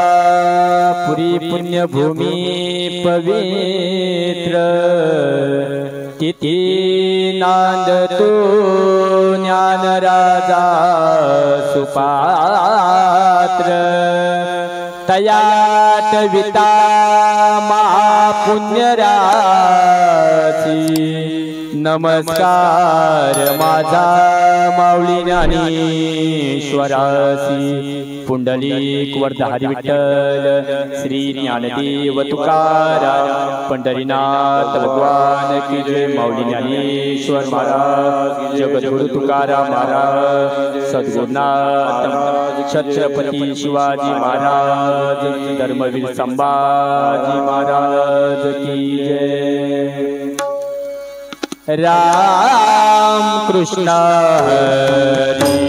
अलंकापुरी पुण्यभूमी पवित्र तिथी नांदतो ज्ञानराजा सुपात्र तयाट विता महापुण्यराशी नमस्कार माझा माऊली ज्ञानेश्वरासी पुंडलिक वरदाहरी विठ्ठल श्री ज्ञानदेव तुकाराम पंढरीनाथ भगवान की जय। माऊली ज्ञानेश्वर महाराज जगद्गुरु तुकाराम महाराज सद्गुरुनाथ छत्रपती शिवाजी महाराज धर्मवीर संभाजी महाराज की जय। राम कृष्ण हरी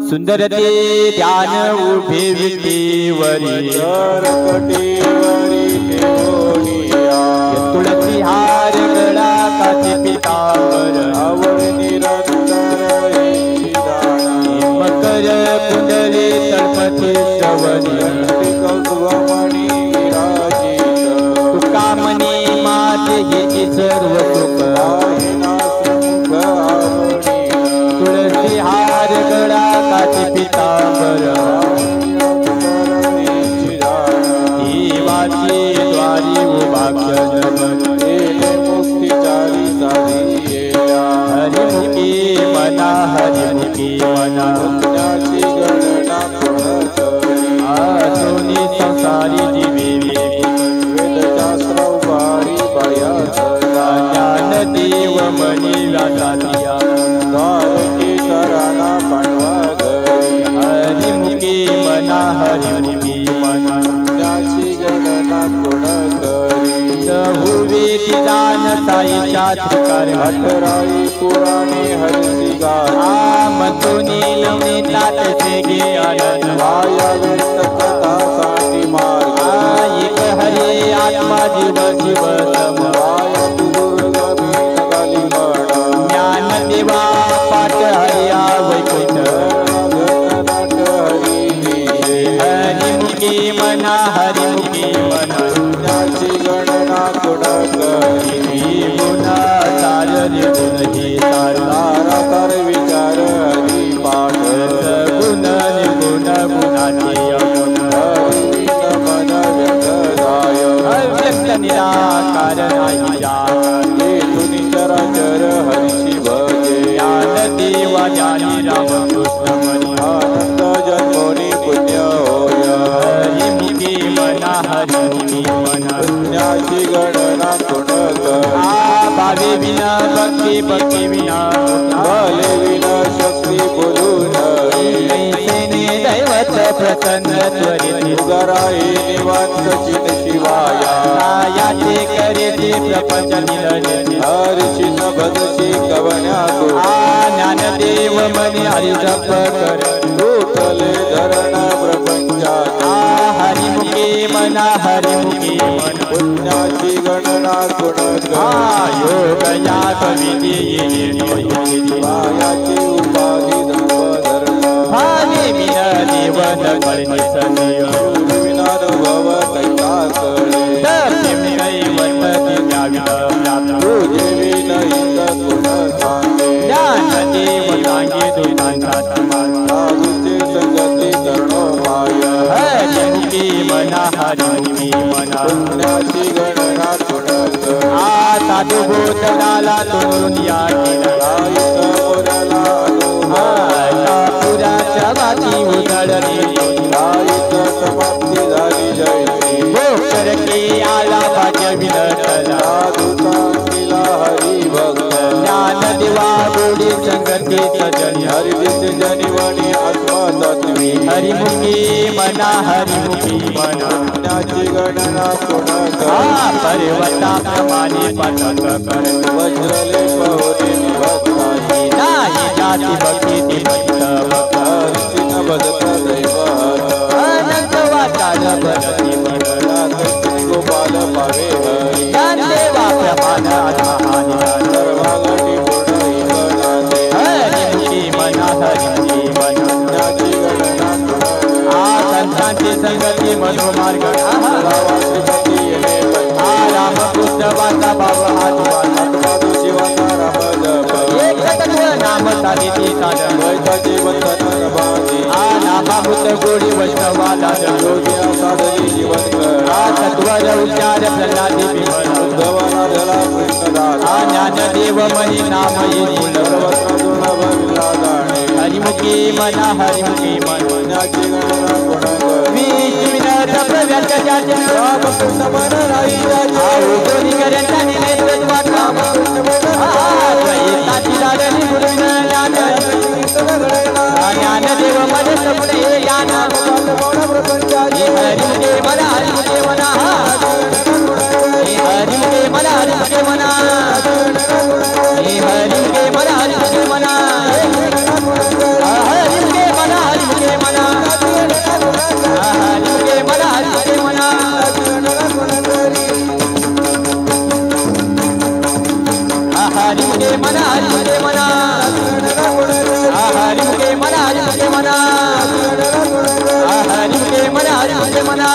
सुंदर ते ध्यान उभे विटीवरी तुळसी हार गळा काठी पितांबर आवड निरंतर मकर कुंडली तळपती श्रवणी कौतुभमणी तुकामणी माते हे सर्व सुख तुळसी हार गळा काठी पितांबर देवाची द्वारी उभा मुक्तीचारी हरिमुखी मना हरिमुखी मना पुण्याची गणना आसोनी संसारी जीवी वेदशास्त्र उभारी देती जान साईच्या त्रिकार 18 पुराणे हरसी गाणी मधुनी नवनीतात से गे आनंद माया व्यक्त कथा साठी मार्ग एक हरी आत्मा जीव शिव सम माया दुर्ग बीन गाली म्हणा ज्ञान देवा पाठ हरिया वैकुंठ नाट हरी हरिमुखी मना हरिमुखी मना पुण्याची गणना कुण करी गुणा सार गुण ही तारा तार विचार हरी पाठ गुण निर्गुण गुणाची अगुण हरी मन व्यक्त जाय अव्यक्त निराकार नाही जाकार येथून चराचर हरीशी भजे ज्ञान देवा ज्ञानी राम कृष्ण मनी आनंद जन्मोनी पुण्य होय हरिमुखी मना हरिमुखी मना पुण्याची गणना कुण करी भावे विना भक्ती भक्ती विना भले विना शक्ती बोलून ऐसेने दैवत प्रसन्न त्वरित उगाराई निवांत चित शिवाया याचे करे ते प्रपंच निलने हरिशी न भजशी कवण्या ज्ञानदेव मनी हरि जप कर लोकले धरण प्रपंचात हरिमुखी मना हरिमुखी मन पुण्याची गणना कुण करी योग या कविते मायाची उपाधी धर्म भावे विन देव न कळणी सनय विनानुभव कैसा कळे तुझे विनयित कुण सांगे ज्ञानदेव सांगे दुतांचा साधूचे संगती करणो माया हरिमुखी मना हरिमुखी मना पुण्याची गणना कुण करी साधू भूतनाला तोरून या लाईत मोरला पुराच्या वाची उधळली लाईत समाप्ती झाली जयची गोकर की आला भाग्य विलटला साधू सांगिला हरी भक्त ज्ञान दिवा गोडी संगती सजनी हरिदिस जनिवणी आत्मतत्वी हरिमुखी मना हरिमुखी मना पुण्याची गणना कुण करी पर्वता प्रमाणे पटक कर वज्रले पहोरी भक्ताची नाही जाती भक्ती ती भक्त हरिची न भजत दैव अनंत वाचाल भरती गोपाल पावे हरी ज्ञानदेवा प्रमाण आत्महानी सर्वांगणी पूर्ण ईश्वराचे हरिमुखी मना हरिमुखी मना पुण्याची गणना कुण संतांची संगती मनोमार्ग श्रीपती येणे रामकृष्ण वाचा भाव साधू शिवाचा राम जप एक तत्व नाम साधिती साधन वैताची बंधन बांधी नामामृत गोडी वैष्णवाला योगिया साधली जीवन कर तत्वर उच्चार प्रल्हादी विमल उद्धवाला धला कृष्णदास ज्ञानदेव मनी नाम येईल सर्वत्र दुर्लभ विला जाणे हरिमुखी मना हरिमुखी मन पुण्याची गणना कुण करी विनत प्रव्यक्त जाते रामकृष्ण मन राई राजे दोन्ही करंचा निलेश वाटला ज्ञानदेव मध्ये सपने यान हरिमुखे मला हरिमुखे मना हरिमुखे मला हरिमुखे मना हरिमुखे मला हरिमुखे मना हरिमुखे मला हरिमुखे मना हरिमुखे मला हरिमुखे मना हरिमुखे मना हरिमुखे मना हरिमुखे मना हरिमुखे मना हरिमुखे मना हरिमुखे मना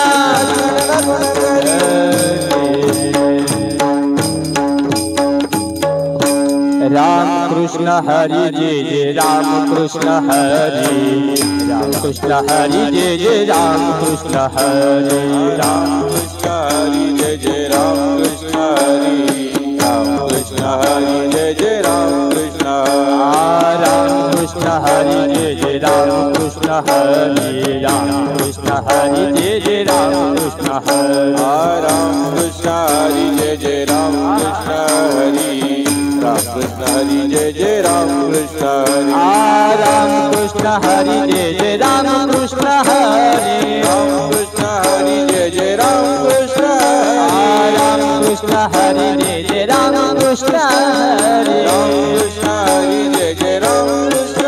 राम कृष्ण हरि जय जय राम कृष्ण हरि राम कृष्ण हरि जय जय राम कृष्ण हरि राम कृष्ण हरी जय जय राम कृष्ण हरी राम कृष्ण हरी जय जय राम कृष्ण राम कृष्ण हरि जय जय राम कृष्ण हरि राम कृष्ण हरि जय जय राम कृष्ण हरि राम कृष्ण हरी जय जय राम कृष्ण हरी राम कृष्ण हरी जय जय राम कृष्ण हरी राम कृष्ण हरि जय जय राम कृष्ण हरि राम कृष्ण हरी जय जय राम कृष्ण हरी राम कृष्ण हरि जय जय राम कृष्ण हरि जय जय राम कृष्ण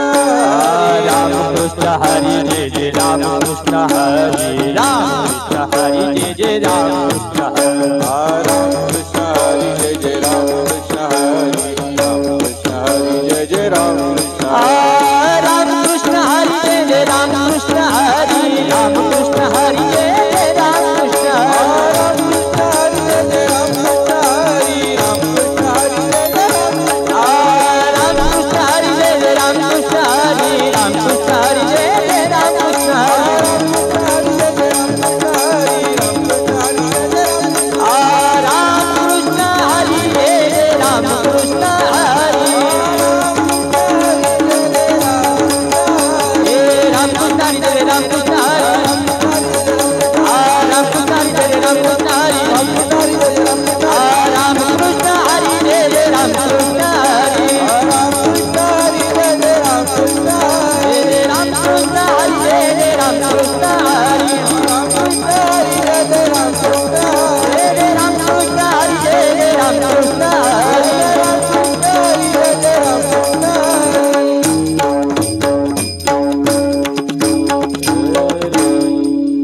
राम कृष्ण हरि जय जय राम कृष्ण हरि राम कृष्ण हरि जय जय राम कृष्ण हरि राम कृष्ण हरि जय जय राम कृष्ण हरि राम कृष्ण हरि जय जय राम कृष्ण राम कृष्ण हरि जय जय राम कृष्ण हरि राम कृष्ण हरि जय जय राम कृष्ण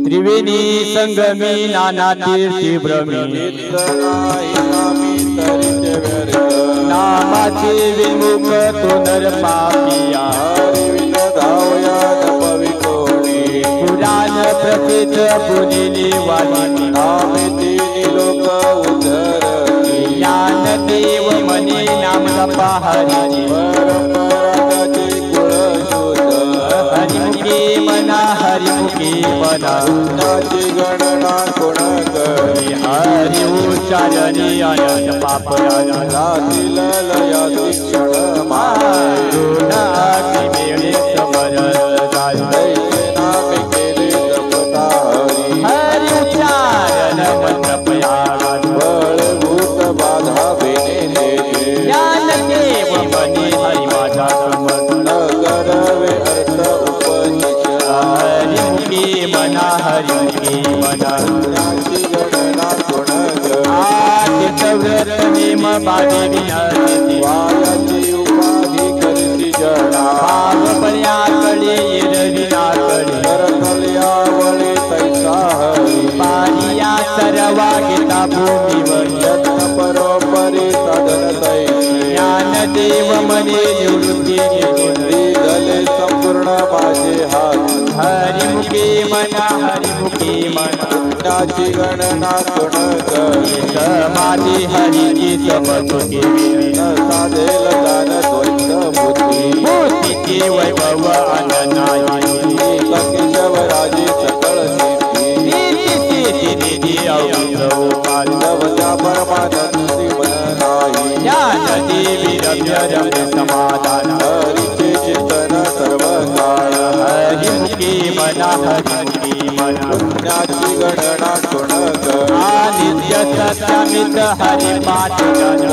त्रिवेणी संगमी नाना तीर्थी भ्रमी नामाचे विमुख तो नर पापिया पुराण प्रथित पुनिली वाणी लोक उद्धरती ज्ञान देव मनी नाम जपा हरी हरिमुखी मना हरिमुखी मना गणना गुण करी हरि उच्चारणी अनंत पाप लया शिक्षण गुण अग्नि मेळे समरस नाम केले जपता हरि उच्चारण मंत्र पयागन बळभूत बाधा बेने ज्ञान देव मनी हरि माझा समर्थ करवे अर्थ उपनिष हरिमुखी मना हरिमुखी मना गणना गुण आदित्यव्रत नेम बाधी विनती वायाची उपाधी करती जडा भाव पर्याकडे येरविनाकडे करकल्यावळे तैसा हरी पारिया सर्वा गीता भूमीवर यत्न परोपरी साधन तैसे ज्ञान देव मने निवृत्ती निगुण झाले संपूर्ण माझे हात हरिमुखी मना हरिमुखी मना पुण्याची गणना गुण करी समाधी हरिची समसुखी न साधेल दान द्वैत बुद्धी मूर्तीचे वैभव अननायी केशवराजी सकळ सिद्धी निधी औपाल नवजा परमानंद जीवन नाही ज्ञान देवी रम्य रम्य समाधान हरीचे चिंतन सर्व काळ हरिमुखी मना हरिमुखी मना पुण्याची गणना गुण करी नित्य सत्यमित हरिपाठ जन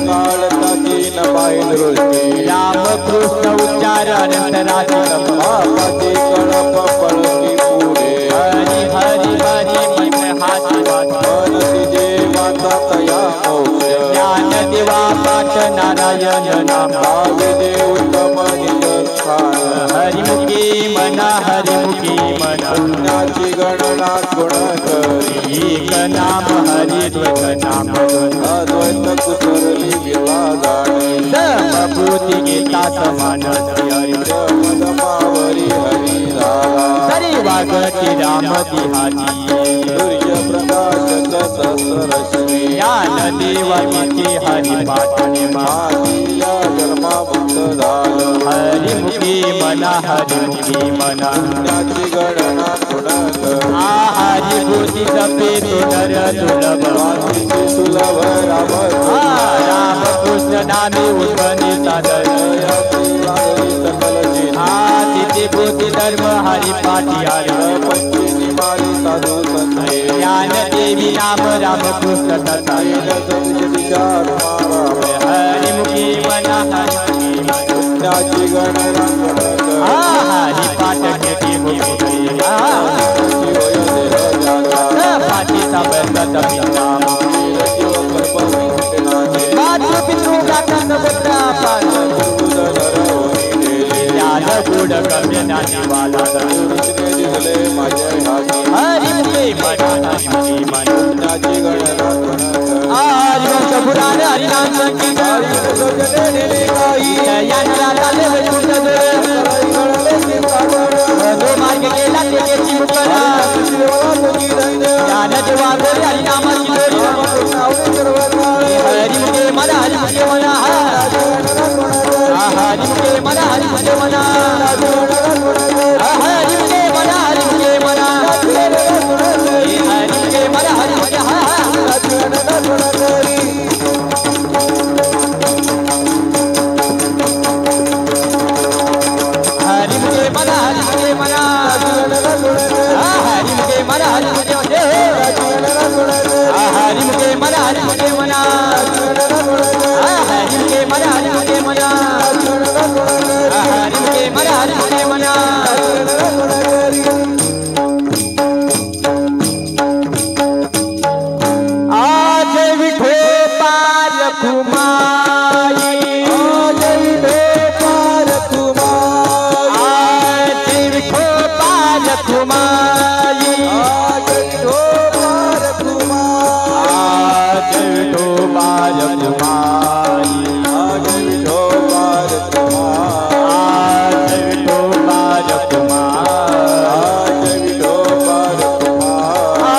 काळ ताकीन पाय दृष्टी राम कृष्ण उच्चार अनंतराची पापाची कळप पळती पुढे हरि हरि हरि मन हाती मनसी जे माता तया मोक्ष ज्ञान देवा पाठ नारायण नाम भावे दे उत्तम निजस्थान हरिमुखी मना हरिमुखी मना पुण्याची गणना गुण करी एक नाम हरि द्वैत नाम अद्वैत कुसरली विला जाणे समभूती गीता समान हरि मदमावरी हरी झाला हरि वागती राम दिहाती सूर्य प्रकाशक सहस्रश्री ज्ञान देवाची हरि पाठने मातीया जन्मामुक्त झालं हरिमुखी मना हरिमुखी मना पुण्याची गणना गुण करी हरिभूती जपे तो नर दुर्लभ मातीची सुलभ राम राम कृष्ण नामे उद्भनी साधन सकल तिथे भूती धर्म हरि पाठी पंची निमाली साधू संते ज्ञान देवी नाम राम कृष्ण तथा हरिमुखी मना हरिमुखी मना पुण्याची गणना गुण करी हरि पाठ केटी मुक्ती पाठी सब सत पिता भव्य ज्ञानीवाला कृष्ण दिसले माझ्या हाती हरी मुखे मना हरी मुखे मना पुण्याची गणना कोणात हरिवंश पुराण हरिनाम संकीर्तन यात्राले वैकुंठ जो मार्ग गेला त्याची मुक्ता ज्ञान देवा गोरी हरिनामाची गोरी हरी मुखे मना हरी मुखे मना हरी मुखे मना हरी मुखे मना हरी मुखे मना हरी मुखे मना हरी मुखे मना हरी मुखे हरि मुझे मना हरि मुझे मना हरि मुझे मना हरि मुझे मना हरि मुझे मना हरि मुझे मना हरि मुझे मना हरि मुझे मना हरि मुझे मना हरि मुझे मना आज विठो पार कुमाई आज विठो पार कुमाई आज विठो पार कुमाई आज विठो पार कुमाई आज विठो पार कुमाई आज विठो पार कुमाई आज विठो पार कुमाई आज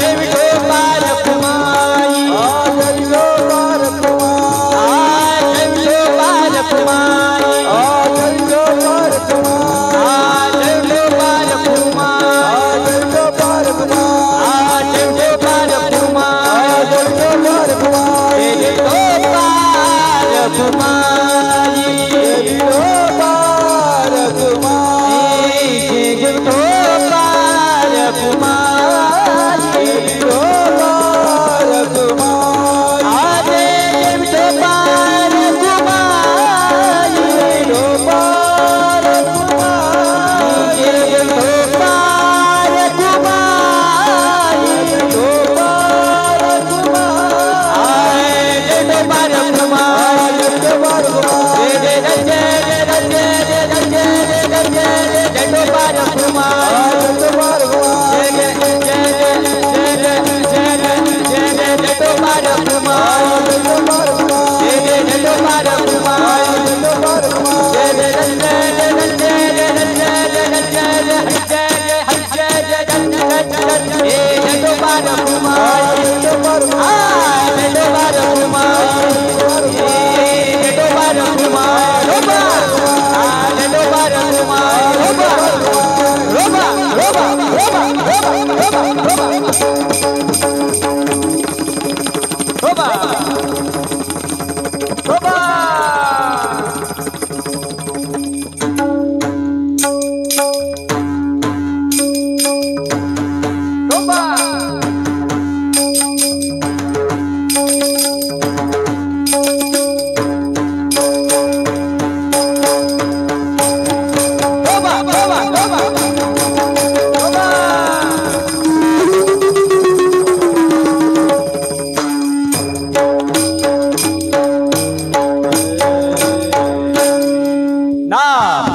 विठो पार कुमाई आज विठो पार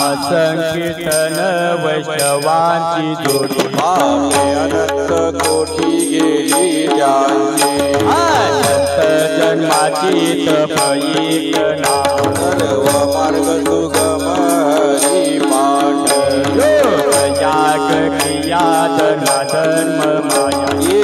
संकीर्तन वैष्णवांची जोडी आपले अनंत कोटी गेली ज्यांची अनंत जन्माची तपईक नाम सर्व मार्ग सुगम हरी पाठ योग याग क्रिया धर्म माया ये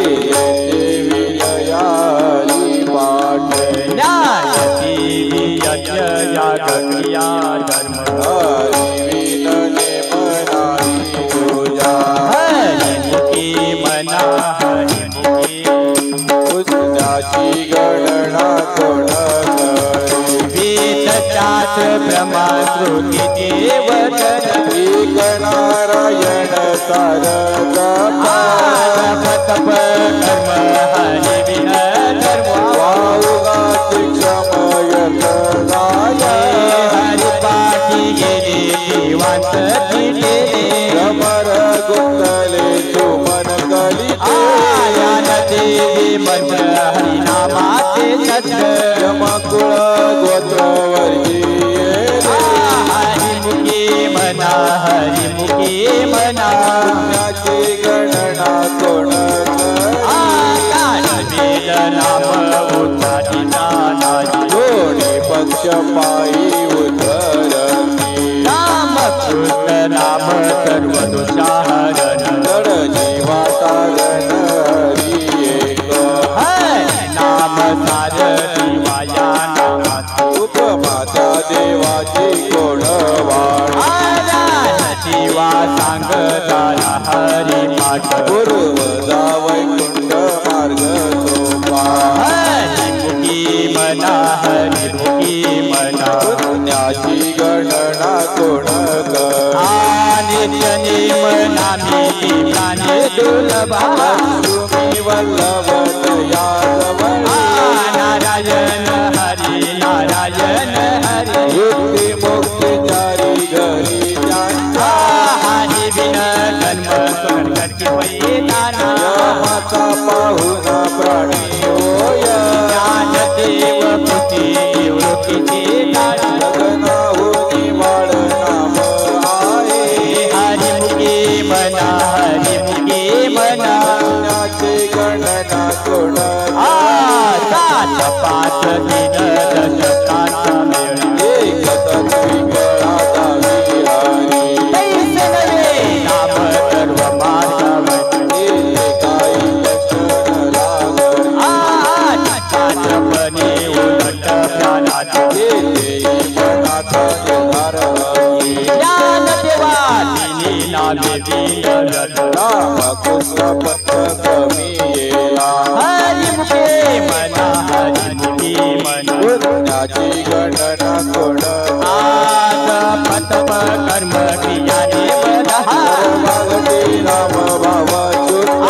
देवी हरी पाठ न्याय देवी यज्ञ याग क्रिया धर्म हरी विनने मनाई तुझा हरि मुखी मना हरि मुखी पुण्याची गणना कोण करी वेद चात ब्रह्मा श्रुती देवतन नारायण तारक तप कर्म हरि विन धर्म वाऊगा क्षमयत हरि पाठी गेले देवांत तिथे रमर गुंतले सुमन कलिते आयान देवी मंत्र हरिनामाचे सत्य यमकुळ गोत्र वर्गीय हरि मुखी मना नाम उच्चारिता नाही दोन्ही पक्ष पायी उतरती रामकृष्ण नाम सर्व दोषाहरण जड जीवाचा गण हरी एक नाम सार शिवाया नामात उपमाता देवाची कोण वाण शिवा सांगताला हरी पाठ पूर्व वैकुंठ मार्ग सोपा हरिमुखी मना हरिमुखी मना पुण्याची गणना कोण नित्य नेम नामी प्राणी दुर्लभा तुम्ही वल्लभ यादव नारायण हरी नारायण हरी युक्ती मुक्ती चारी घरी ज्यांचा हरी बिन जन्म संकट की पैदाना यमाचा पाहुणा प्राणी होय ज्ञानदेव कृती निवृत्तीची दान लग्नाहुनी वाळ नाम आहे हरिमुखी मना हरिमुखी मना पुण्याची गणना कोण सात पाच दिन दशकांत मेळ एक तत्वी गळा विहारी पैसे नव्हे नाम सर्व मार्गावर काही लक्षण लागली पाचपणे उलट प्राणात मनाचा निर्धार ज्ञान देवा तिने नामे विरल रामकृष्ण पथ कमी येला हरिमुखे मना हरिमुखी मना पुण्याची गणना कोण आज पतप कर्म क्रियाने मागती राम भावा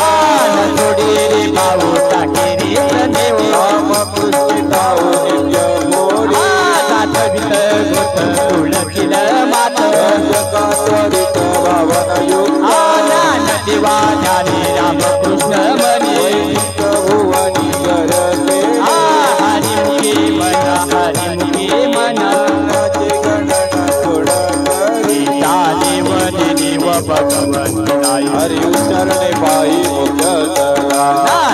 आन जोडी रे भाऊ टाके रे देव रामकृष्ण ताऊ नित्य मोरी जात भीत गोत तुळशील मात जगा त्वरित भावन युक्त आनंद देवा ध्यानी रामकृष्ण मनी भुवनी गरजे हरिमुखी मना हरिमुखी मना पुण्याची गणना कोण करी देव देव भगवंत हरि उच्चारणे पायी मुख्य तला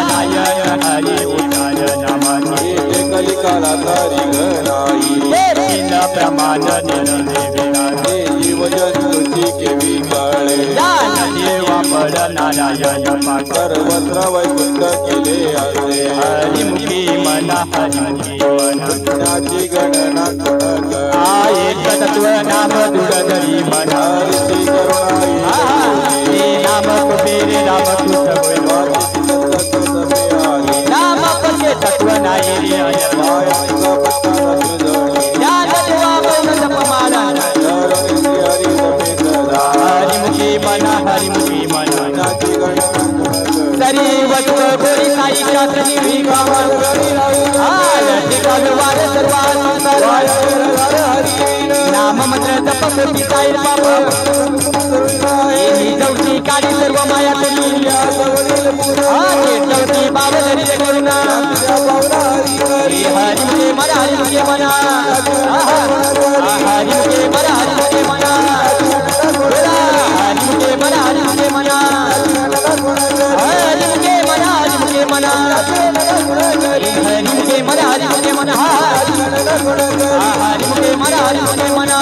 नारायण हरी उच्चार नमनी ते कलिकाला तरी गणाई तीन प्रमाण निर्देविनाने जीव जंतूची केवी कळे ज्ञान देवा पड नारायण पाठ सर्वत्र वैकुंठ केले असे हरिमुखी मना हरिमुखी मना पुण्याची गणना कोण एक तत्व नाम दुरधरी मना हरिची करुणाई नाम कुबेर राम कृष्ण नाम पशे तत्व नाही रे ज्ञान देवा मन जप मारा हरिमुखी मना हरिमुखी मना सरी वत्व गोरी साई शास्त्री विकावन भगवान सर्वात नाम मंत्र जप कोटी साई बाप जवती काढी सर्व माया तुम्ही बाबा करुणा हरिमुखे मना हरिमुखे मना हरिमुखे मना हरिमुखे मना हरिमुखे मना हरिमुखे मना हरिमुखे मना हरिमुखे मना हरिमुखे मना हरिमुखे मना हरिमुखे मना हरिमुखे मना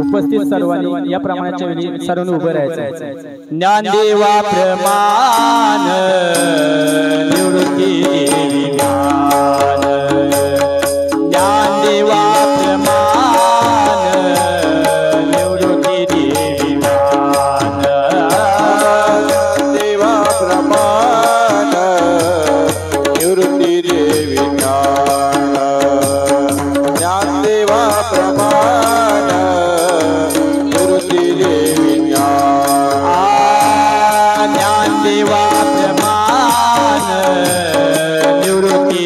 उपस्थित सर्वांनी या प्रमाणाच्या वेळी सर्वांनी उभे राहायचं. ज्ञानदेवा प्रमाण निवृत्ती देवी ज्ञान ज्ञानदेवा प्रमाण निवृत्ती देवी ज्ञान देवा प्रमाण निवृत्ती देवी ज्ञान ज्ञानदेवा प्रमाण निवृत्ती देवी ज्ञान ज्ञानदेवा प्रमाण निवृत्ती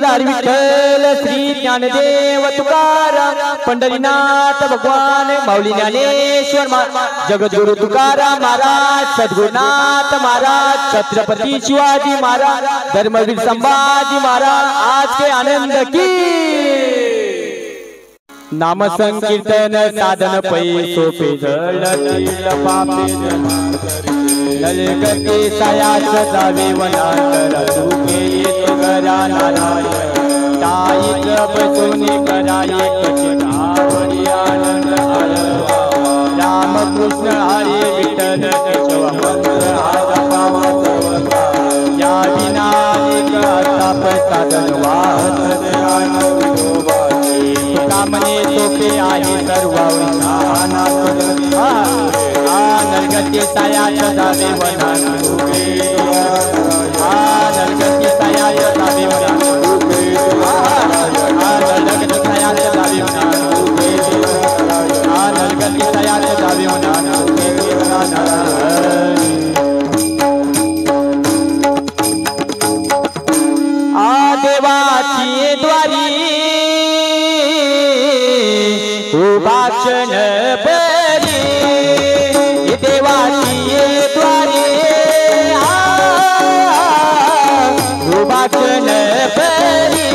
अंमलदार विठ्ठल श्री ज्ञानदेव तुकाराम पंढरीनाथ भगवान माऊली ज्ञानेश्वर जगद्गुरु तुकाराम महाराज सद्गुरुनाथ महाराज छत्रपती शिवाजी महाराज धर्मवीर संभाजी महाराज आज के आनंद की नाम संकीर्तन साधन पै सोपे जळतील पापे नलगती सायास जावे वनांतर सुखे येतो घरा नारायण ताईच बसून कराये कचितावरी आनंद आळवा राम कृष्ण हरे विठ्ठल केशव मंत्र हारा पावा सर्वका या विनायक ताप साधन वाहत कामने सोपे आहे सर्व नरगती सायाच जावे वनान नरगती सायाच जावे वनान नरगती सायाच जावे वनान नरगती सायाच जावे वनान देवाची द्वारी उभाक्षण बरी देवाची द्वारे उभाक्षण बरी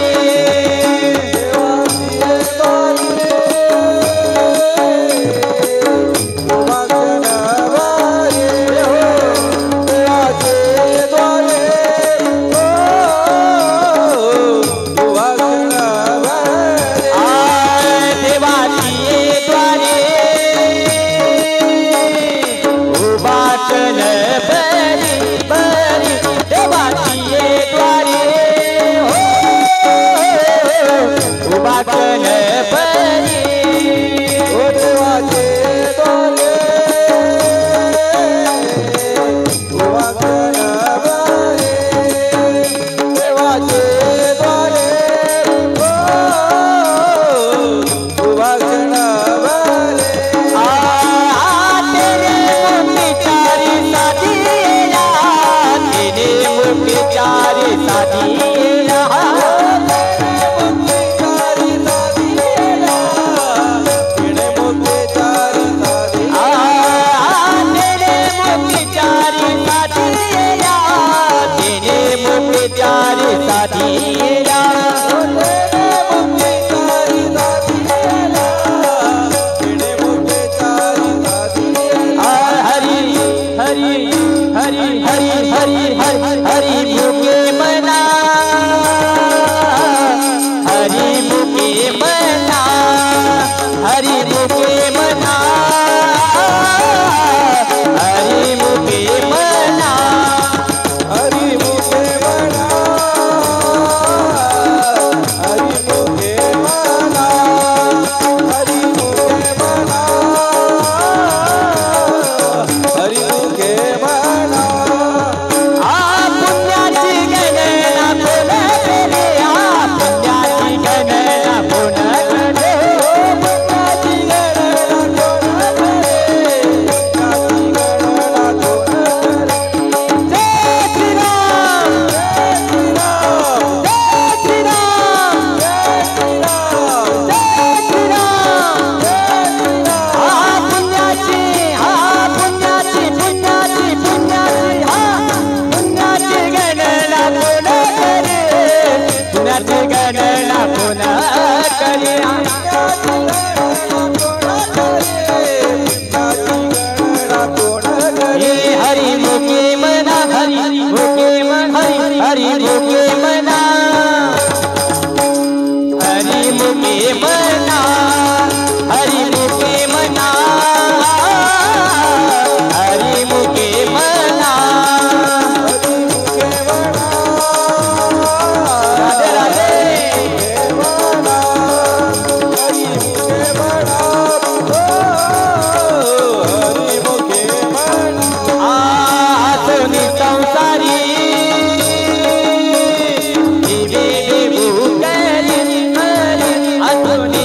Tony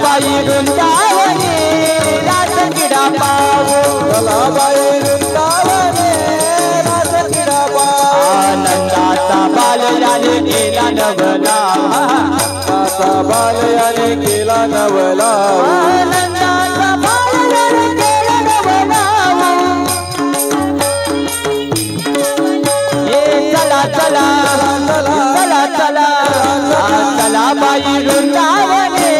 चलाबाई वृंदावने रास क्रीडा पाहू चलाबाई वृंदावने रास क्रीडा पाहू आनंदाचा बाल याने केला नवला नंदाचा बाल याने केला नवला आनंदाचा बाल याने केला नवला हे चला चला चला चला चलाबाई वृंदावने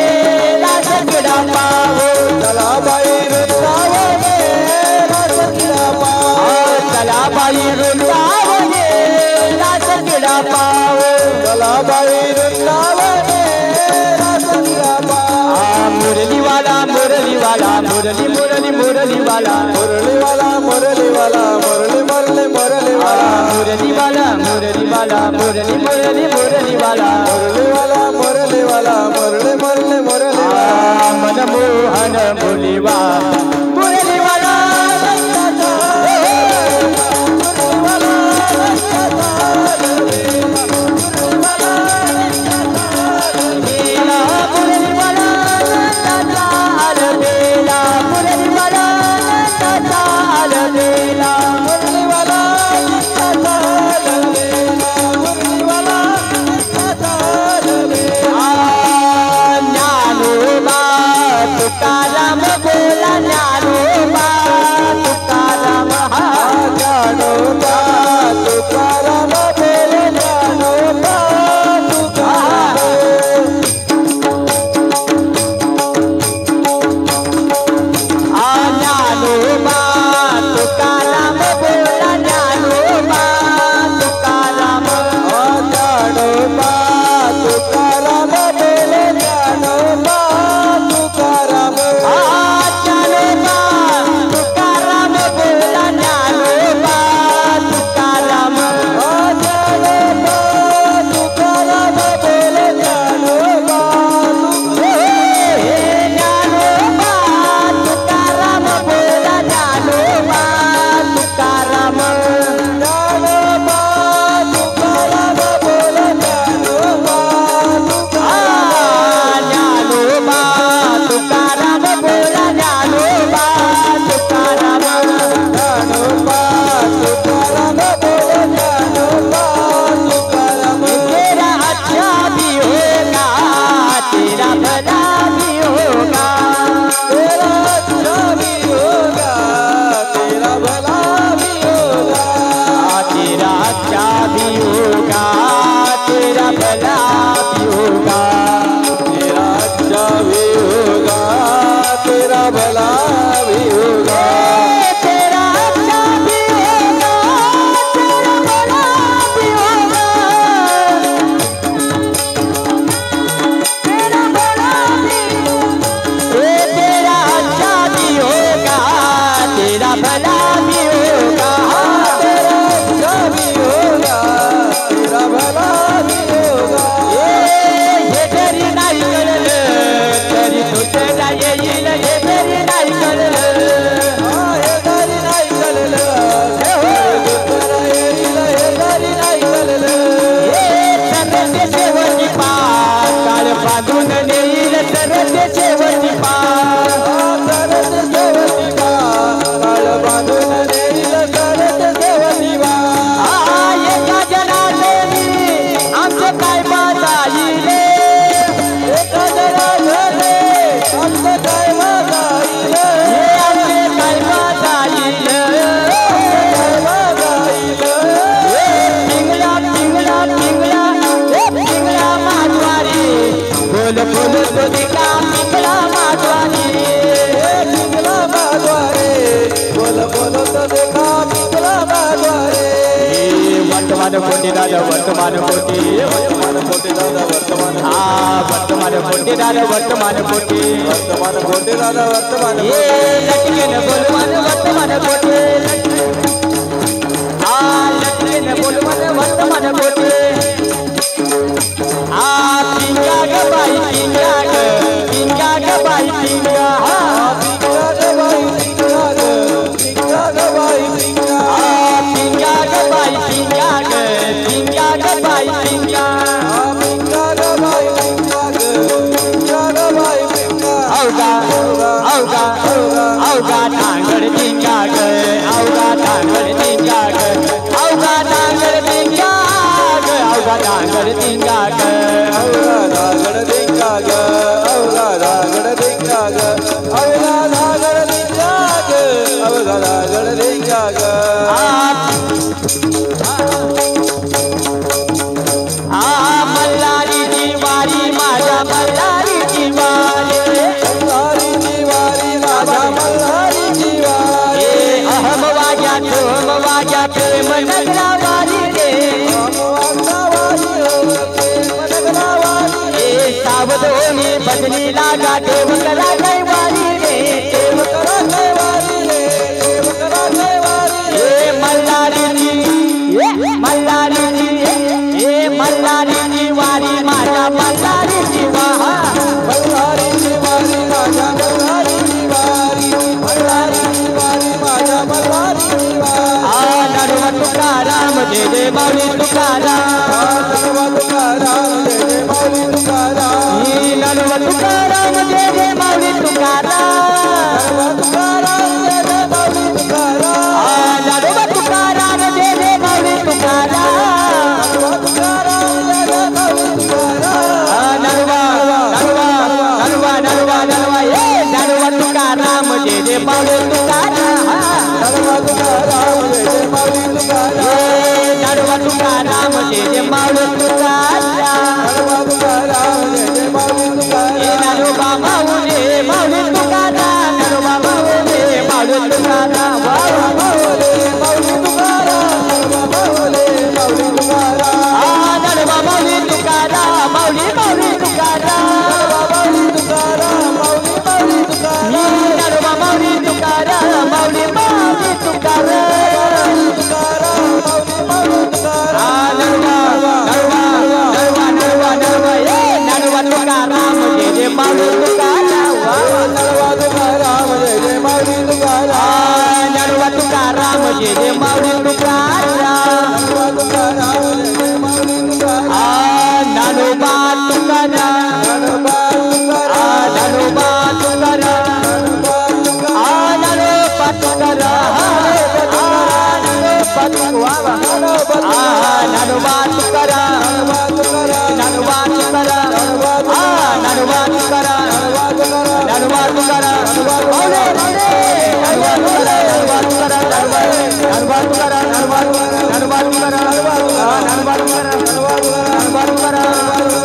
रास क्रीडा पाहू चलाबाई वृंदावने रास क्रीडा पाहू चलाबाई वृंदावने रास क्रीडा पाहू चलाबाई वृंदावने रास क्रीडा पाहू मुरलीवाला मुरलीवाला मुरली मुरली मुरलीवाला मुरलीवाला मुरलीवाला मुरली मुरली मुरलीवाला मुरलीवाला मुरलीवाला मुरली मुरली मुरलीवाला मुरलीवाला मुरलीवाला मुरली मुरली मुरलीवाला मनमोहन मुरलीवा मुरलीवाला तुकाराम बोला ज्ञानोबा तुकाराम हा ज्ञानोबा तुकाराम बोले ज्ञानोबा ज्ञानोबा तुकाराम बोला ज्ञानोबा तुकाराम ज्ञानोबा तुकाराम बोले ज्ञानोबा तुकाराम ज्ञानोबा तुकाराम बोला ज्ञानोबा तुकाराम ज्ञानोबा तुकाराम बोले ज्ञानोबा ज्ञानोबा तुकाराम बोला ज्ञानोबा तुकाराम ज्ञानोबा तुकाराम बोले ज्ञानोबा ज्ञानोबा तुकाराम बोला ज्ञानोबा तुकाराम ज्ञानोबा तुकाराम बोले ज्ञानोबा तुकाराम तेरा अच्छा भी होगा तेरा भला भी होगा तेरा अच्छा भी होगा तेरा भला भी होगा तेरा अच्छा भी होगा तेरा भला भी होगा तेरा अच्छा भी होगा तेरा भला भी होगा तेरा अच्छा भी होगा तेरा भला भी होगा तेरा भला भी तेरा अच्छा भी होगा तेरा भला भी होगा तेरा अच्छा भी होगा तेरा भला भी होगा हे तरी नाही कळलं तरी दुसरा येईल हे तरी नाही कळलं हे तरी नाही कळलं दुसरा येईल हे तरी नाही कळलं सरते शेवटी पार काळ बांधून नेईल सरते शेवटी पार सरत सेवती बा काळ बांधून नेईल सरत सेवती बा एका जनाले आमचे काय बाजाईले एका जनाले आमचं काय वागाईले आमचे काय बाजाईले काय वागाईले पिंगळा पिंगळा पिंगळा पिंगळा माधवारी बोल बोल तुझिका पिंगळा माधवारी पिंगला माधवारे बोल बोल तो देखा पिंगला माधवारे वर्तमान कोटी दादा वर्तमान कोटी वर्तमान कोटी दादा वर्तमान वर्तमान कोटी दादा वर्तमान कोटी वर्तमान कोटी दादा वर्तमान लटकेन बोलवान वर्तमान कोटी लटकेन बोलवान वर्तमान कोटी पिंगा ग बाई पिंगा ग पिंगा ग बाई पिंगा पिंगा ग बाई पिंगा ग पिंगा ग बाई पिंगा पिंगा ग बाई पिंगा ग पिंगा ग बाई पिंगा पिंगा ग बाई पिंगा ग पिंगा ग बाई पिंगा प्रेम नगरावाली रे सावधोनी भजनी लागा देव करा कैवारी रे मल्हारीची वारी माझ्या मल्हारीची वाहा मल्हारीची वारी माझ्या मल्हारीची वारी मल्हारीची वारी माझ्या मल्हारीची वारी नडव तुकाराम जय जय माऊली तुकाराम नडव तुकाराम जय जय माऊली तुकाराम नडव तुकाराम जय जय माऊली तुकाराम नडव तुकाराम जय जय माऊली तुकाराम नडव तुकाराम जय जय माऊली तुकाराम नडव तुकाराम जय जय माऊली तुकाराम नडव तुकाराम जय जय माऊली तुकाराम नडव तुकाराम जय जय माऊली तुकाराम नडव तुकाराम जय जय माऊली तुकाराम नडोबा माऊली माऊली तुकाराम नडोबा माऊली माऊली तुकाराम माऊली माऊली तुकाराम माऊली माऊली तुकाराम नडोबा माऊली तुकाराम माऊली माऊली तुकाराम माऊली तुकाराम माऊली माऊली तुकाराम नडोबा माऊली तुकाराम माऊली माऊली तुकाराम नडोबा तुकाराम जय जय माऊली तुकाराम नडोबा तुकाराम जय जय माऊली तुकाराम नडोबा तुकाराम नडोबा तुकाराम नडोबा तुकाराम नडोबा तुकाराम